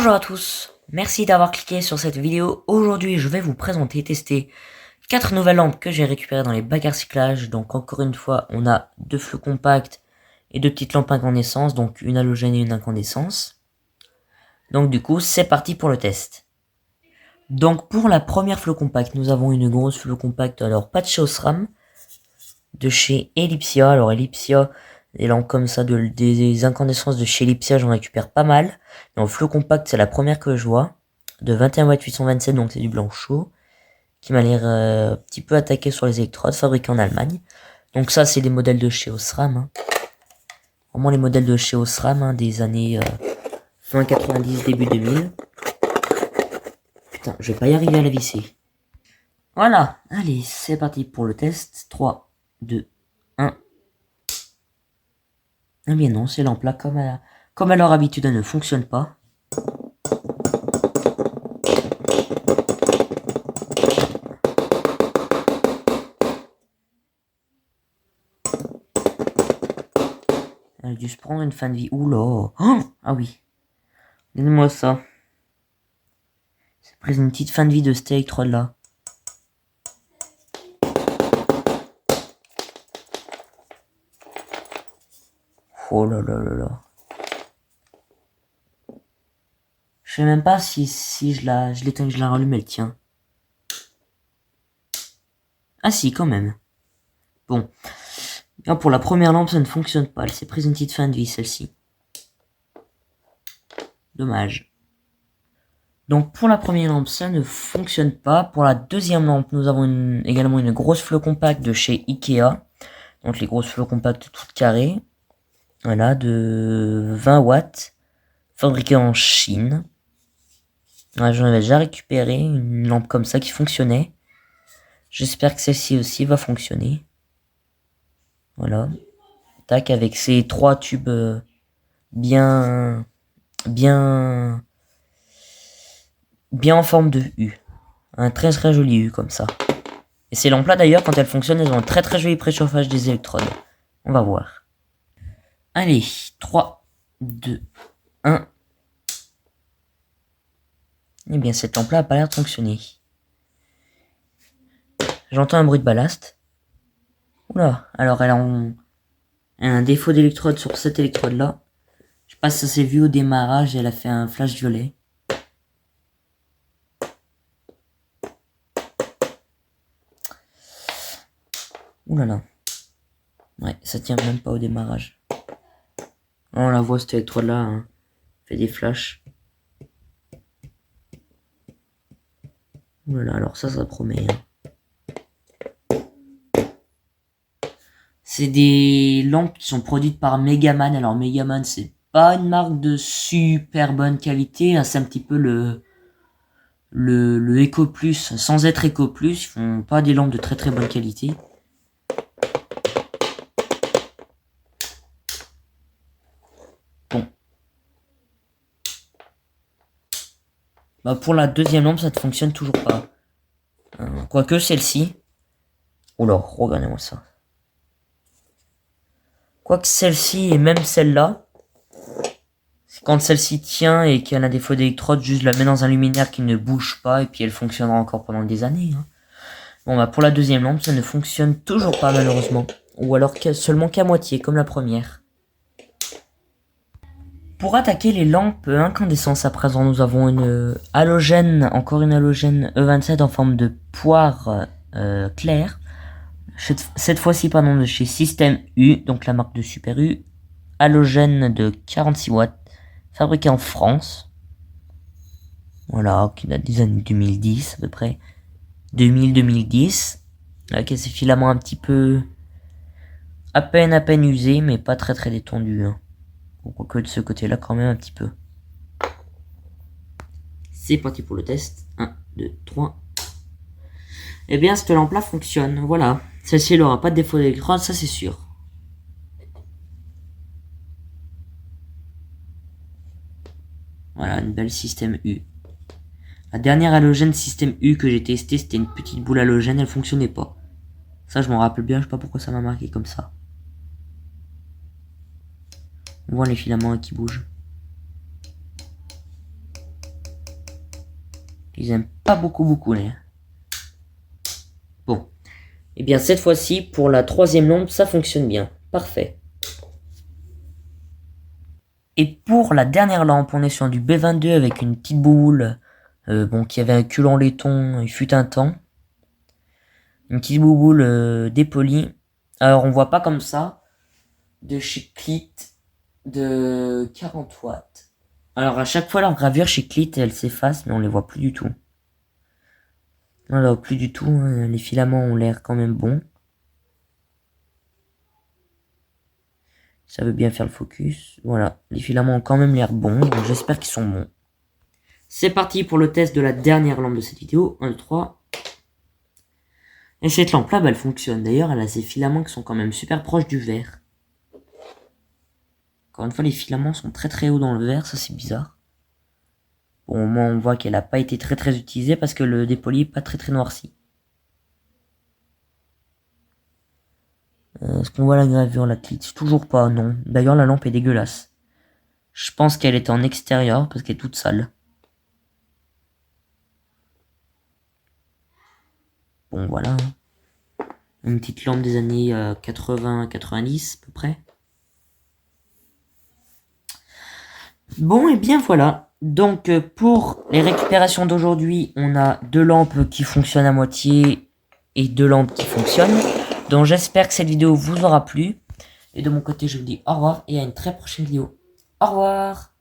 Bonjour à tous, merci d'avoir cliqué sur cette vidéo. Aujourd'hui, je vais vous présenter et tester 4 nouvelles lampes que j'ai récupérées dans les bacs à recyclage. Donc encore une fois, on a 2 fleux compacts et 2 petites lampes incandescence, donc une halogène et une incandescence. Donc du coup, c'est parti pour le test. Donc pour la première fleu compacte, nous avons une grosse fleu compacte, alors pas de chez Osram, de chez Ellipsia. Alors Ellipsia, des lampes comme ça, des incandescences de chez Ellipsia, j'en récupère pas mal. Mais en fleu compact, c'est la première que je vois, de 21 watts 827, donc c'est du blanc chaud, qui m'a l'air un petit peu attaqué sur les électrodes, fabriqué en Allemagne. Donc ça, c'est des modèles de chez Osram. Hein. Vraiment les modèles de chez Osram, hein, des années fin 90, début 2000. Putain, je vais pas y arriver à la visser. Voilà, allez, c'est parti pour le test. 3, 2, 1. Eh bien non, ces lampes-là, comme à leur habitude, elles ne fonctionnent pas. Elle a dû se prendre une fin de vie. Oula. Oh, ah oui. Donnez-moi ça. C'est pris une petite fin de vie de cette électrode là. Oh là là là là. Je sais même pas si je l'éteins et je la rallume, elle tient. Ah si, quand même. Bon. Bien, pour la première lampe, ça ne fonctionne pas. Elle s'est prise une petite fin de vie, celle-ci. Dommage. Donc pour la première lampe, ça ne fonctionne pas. Pour la deuxième lampe, nous avons également une grosse fleu compacte de chez Ikea. Donc les grosses fleux compactes toutes carrées. Voilà, de 20 watts. Fabriquée en Chine. Ouais, j'en avais déjà récupéré une lampe comme ça qui fonctionnait. J'espère que celle-ci aussi va fonctionner. Voilà. Tac, avec ces 3 tubes bien en forme de U. Un très très joli U comme ça. Et ces lampes là d'ailleurs, quand elles fonctionnent, elles ont un très très joli préchauffage des électrodes. On va voir. Allez, 3, 2, 1. Eh bien cette lampe là a pas l'air de fonctionner. J'entends un bruit de ballast. Oula, alors elle a un défaut d'électrode sur cette électrode là. Je sais pas si ça s'est vu au démarrage, elle a fait un flash violet. Ouh là là. Ouais, ça tient même pas au démarrage. On la voit cette électrode là, hein. Fait des flashs. Ouh là là, alors ça promet. Hein. C'est des lampes qui sont produites par Megaman. Alors Megaman, c'est pas une marque de super bonne qualité. Hein. C'est un petit peu le Eco Plus. Sans être Eco Plus, ils font pas des lampes de très très bonne qualité. Bon. Bah pour la deuxième lampe, ça ne fonctionne toujours pas. Quoique celle-ci. Oula, regardez-moi ça. Quoique celle-ci et même celle-là, quand celle-ci tient et qu'elle a un défaut d'électrode, juste la mets dans un luminaire qui ne bouge pas et puis elle fonctionnera encore pendant des années. Hein. Bon bah pour la deuxième lampe, ça ne fonctionne toujours pas malheureusement. Ou alors seulement qu'à moitié, comme la première. Pour attaquer les lampes incandescence à présent, nous avons une halogène, encore une halogène E27 en forme de poire claire. Cette fois-ci, pardon, de chez Système U, donc la marque de Super U. Halogène de 46 watts, fabriqué en France. Voilà, qui date des années 2010 à peu près. 2000-2010. Avec ces filaments un petit peu... à peine usés, mais pas très très détendus. Hein. Quoique de ce côté-là, quand même un petit peu. C'est parti pour le test. 1, 2, 3. Eh bien, cette lampe-là fonctionne. Voilà. Celle-ci, elle n'aura pas de défaut d'électrode, ça c'est sûr. Voilà, une belle système U. La dernière halogène système U que j'ai testé, c'était une petite boule halogène, elle fonctionnait pas. Ça, je m'en rappelle bien, je sais pas pourquoi ça m'a marqué comme ça. On voit les filaments qui bougent. qu'ils aiment pas beaucoup les. Bon. Et bien cette fois-ci, pour la troisième lampe, ça fonctionne bien. Parfait. Et pour la dernière lampe, on est sur du B22 avec une petite boule. Bon, qui avait un cul en laiton, il fut un temps. Une petite bouboule dépolie. Alors on voit pas comme ça. De chez Clit de 40 watts. Alors à chaque fois leur gravure chez Clit elle s'efface mais on les voit plus du tout. On les voit plus du tout, hein. Les filaments ont l'air quand même bons. Ça veut bien faire le focus. Voilà, les filaments ont quand même l'air bons, donc j'espère qu'ils sont bons. C'est parti pour le test de la dernière lampe de cette vidéo. 1, 2, 3. Et cette lampe là, bah, elle fonctionne. D'ailleurs, elle a ses filaments qui sont quand même super proches du verre. Encore une fois, les filaments sont très hauts dans le verre, ça c'est bizarre. Bon, au moins on voit qu'elle n'a pas été très utilisée parce que le dépoli n'est pas très noirci. Est-ce qu'on voit la gravure, la Clit? Toujours pas, non. D'ailleurs, la lampe est dégueulasse. Je pense qu'elle était en extérieur parce qu'elle est toute sale. Bon, voilà. Une petite lampe des années 80-90 à peu près. Bon, et bien voilà. Donc pour les récupérations d'aujourd'hui, on a 2 lampes qui fonctionnent à moitié et 2 lampes qui fonctionnent. Donc j'espère que cette vidéo vous aura plu. Et de mon côté, je vous dis au revoir et à une très prochaine vidéo. Au revoir.